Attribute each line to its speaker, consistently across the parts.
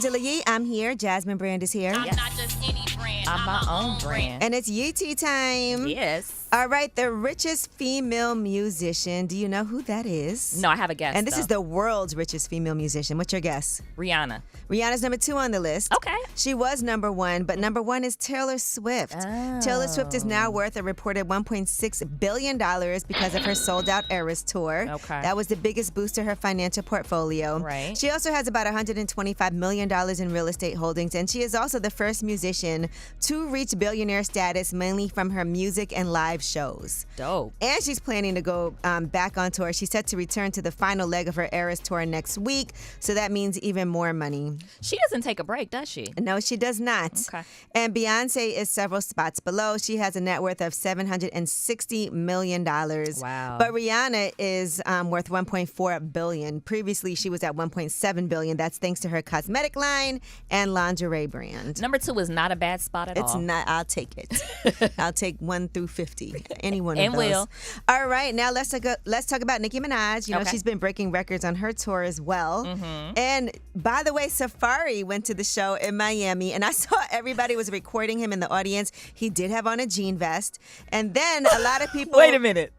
Speaker 1: Angela Yee. I'm here. Jasmine Brand is here.
Speaker 2: I'm not just any brand.
Speaker 3: I'm my own brand.
Speaker 1: And it's Yee Tea time.
Speaker 3: Yes.
Speaker 1: All right, the richest female musician. Do you know who that is?
Speaker 3: No, I have a guess.
Speaker 1: And this is the world's richest female musician. What's your guess?
Speaker 3: Rihanna.
Speaker 1: Rihanna's number 2 on the list.
Speaker 3: Okay.
Speaker 1: She was number 1, but number 1 is Taylor Swift.
Speaker 3: Oh.
Speaker 1: Taylor Swift is now worth a reported $1.6 billion because of her sold-out Eras tour.
Speaker 3: Okay.
Speaker 1: That was the biggest boost to her financial portfolio.
Speaker 3: Right.
Speaker 1: She also has about $125 million in real estate holdings, and she is also the first musician to reach billionaire status, mainly from her music and live shows.
Speaker 3: Dope.
Speaker 1: And she's planning to go back on tour. She's set to return to the final leg of her Eras tour next week, so that means even more money.
Speaker 3: She doesn't take a break, does she?
Speaker 1: No, she does not.
Speaker 3: Okay.
Speaker 1: And Beyonce is several spots below. She has a net worth of $760 million.
Speaker 3: Wow.
Speaker 1: But Rihanna is worth $1.4 billion. Previously, she was at $1.7 billion. That's thanks to her cosmetic line and lingerie brand.
Speaker 3: Number 2 is not a bad spot at all.
Speaker 1: It's not. I'll take it. I'll take 1 through 50. Any one of
Speaker 3: And
Speaker 1: those.
Speaker 3: will.
Speaker 1: All right. Now let's talk about Nicki Minaj. You know,
Speaker 3: Okay.
Speaker 1: she's been breaking records on her tour as well.
Speaker 3: Mm-hmm.
Speaker 1: And by the way, Safaree went to the show in Miami, and I saw everybody was recording him in the audience. He did have on a jean vest, and then a lot of people.
Speaker 3: Wait a minute.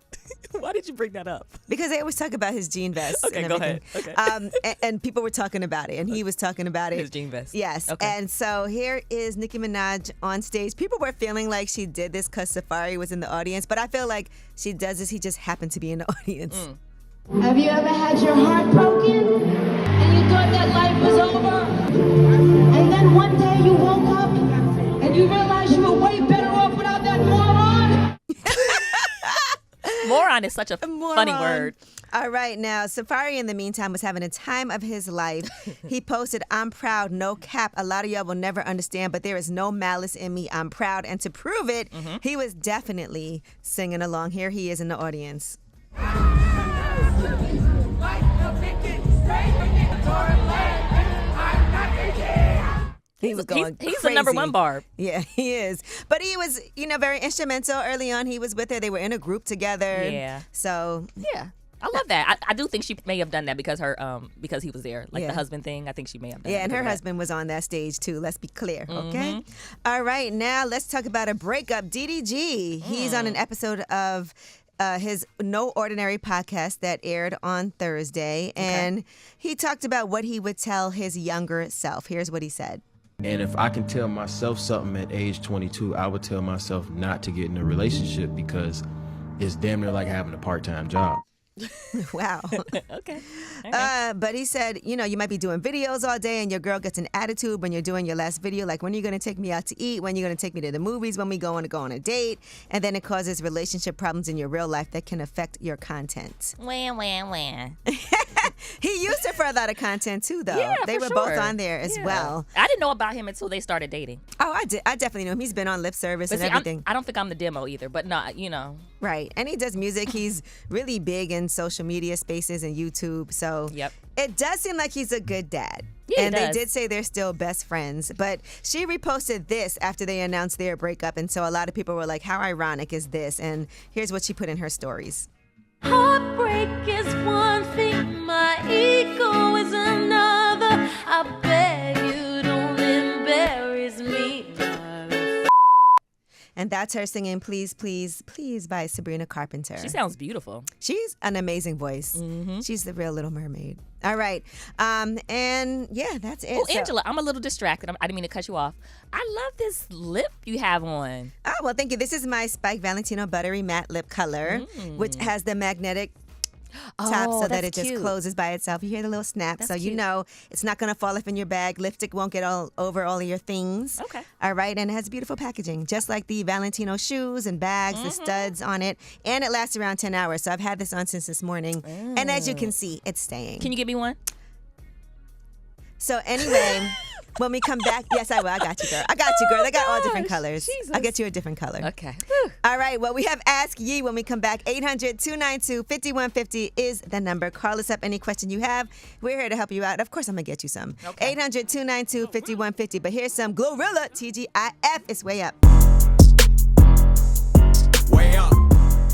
Speaker 3: Why did you bring that up?
Speaker 1: Because they always talk about his jean vest.
Speaker 3: Okay,
Speaker 1: and
Speaker 3: go
Speaker 1: everything.
Speaker 3: ahead. Okay.
Speaker 1: And people were talking about it, and he was talking about it.
Speaker 3: His jean vest.
Speaker 1: Yes.
Speaker 3: Okay.
Speaker 1: And so here is Nicki Minaj on stage. People were feeling like she did this because Safaree was in the audience, but I feel like she does this. He just happened to be in the audience.
Speaker 4: Have you ever had your heart broken and you thought that life was over? And then one day you woke up and you realized you were way better off without that moron?
Speaker 3: Moron is such a funny word.
Speaker 1: All right, now, Safaree, in the meantime, was having a time of his life. He posted, "I'm proud, no cap. A lot of y'all will never understand, but there is no malice in me. I'm proud." And to prove it, he was definitely singing along. Here he is in the audience. He was going
Speaker 3: He's the
Speaker 1: crazy.
Speaker 3: number 1 barb.
Speaker 1: Yeah, he is. But he was, very instrumental early on. He was with her. They were in a group together.
Speaker 3: Yeah.
Speaker 1: So,
Speaker 3: Yeah. I love that. I do think she may have done that because he was there. Like
Speaker 1: Yeah.
Speaker 3: the husband thing. I think she may have done
Speaker 1: yeah,
Speaker 3: that
Speaker 1: and
Speaker 3: because
Speaker 1: her
Speaker 3: of that.
Speaker 1: husband was on that stage too. Let's be clear, okay? All right, now let's talk about a breakup. DDG, he's on an episode of his No Ordinary podcast that aired on Thursday, and he talked about what he would tell his younger self. Here's what he said.
Speaker 5: And if I can tell myself something at age 22, I would tell myself not to get in a relationship because it's damn near like having a part-time job.
Speaker 1: Wow.
Speaker 3: Okay.
Speaker 1: But he said, you might be doing videos all day and your girl gets an attitude when you're doing your last video. Like, when are you going to take me out to eat? When are you going to take me to the movies? When we go on a date? And then it causes relationship problems in your real life that can affect your content.
Speaker 3: Wah.
Speaker 1: He used it for a lot of content too, though.
Speaker 3: Yeah,
Speaker 1: they
Speaker 3: for
Speaker 1: were
Speaker 3: sure.
Speaker 1: both on there as well.
Speaker 3: I didn't know about him until they started dating.
Speaker 1: Oh, I definitely know him. He's been on Lip Service
Speaker 3: But
Speaker 1: and everything.
Speaker 3: I don't think I'm the demo either. But no,
Speaker 1: Right. And he does music. He's really big in social media spaces and YouTube. So
Speaker 3: Yep.
Speaker 1: It does seem like he's a good dad.
Speaker 3: Yeah, he
Speaker 1: and they
Speaker 3: does.
Speaker 1: did say they're still best friends. But she reposted this after they announced their breakup. And so a lot of people were like, how ironic is this? And here's what she put in her stories.
Speaker 6: Heartbreak is one thing, my ego is another. I beg you don't embarrass me, darling.
Speaker 1: And that's her singing Please, Please, Please by Sabrina Carpenter.
Speaker 3: she sounds beautiful.
Speaker 1: She's an amazing voice. She's the real Little Mermaid. All right. And yeah, that's it.
Speaker 3: Oh,
Speaker 1: So-
Speaker 3: Angela, I'm a little distracted. I didn't mean to cut you off. I love this lip you have on.
Speaker 1: Oh, well, thank you. This is my Spike Valentino Buttery Matte Lip Color, which has the magnetic top so that
Speaker 3: that's
Speaker 1: it just
Speaker 3: cute.
Speaker 1: closes by itself. You hear the little snap,
Speaker 3: That's
Speaker 1: so you
Speaker 3: cute.
Speaker 1: know it's not going to fall off in your bag. Lipstick won't get all over all of your things.
Speaker 3: Okay.
Speaker 1: All right, and it has beautiful packaging, just like the Valentino shoes and bags, the studs on it, and it lasts around 10 hours. So I've had this on since this morning, and as you can see, it's staying.
Speaker 3: Can you give me one?
Speaker 1: So anyway, when we come back, yes, I will. I got you, girl. I got you, girl. They got all different colors. I'll get you a different color.
Speaker 3: Okay.
Speaker 1: All right, well, we have Ask Yee when we come back. 800-292-5150 is the number. Call us up any question you have. We're here to help you out. Of course, I'm going to get you some.
Speaker 3: Okay.
Speaker 1: 800-292-5150. But here's some Glorilla, TGIF. It's way up.
Speaker 7: Way up.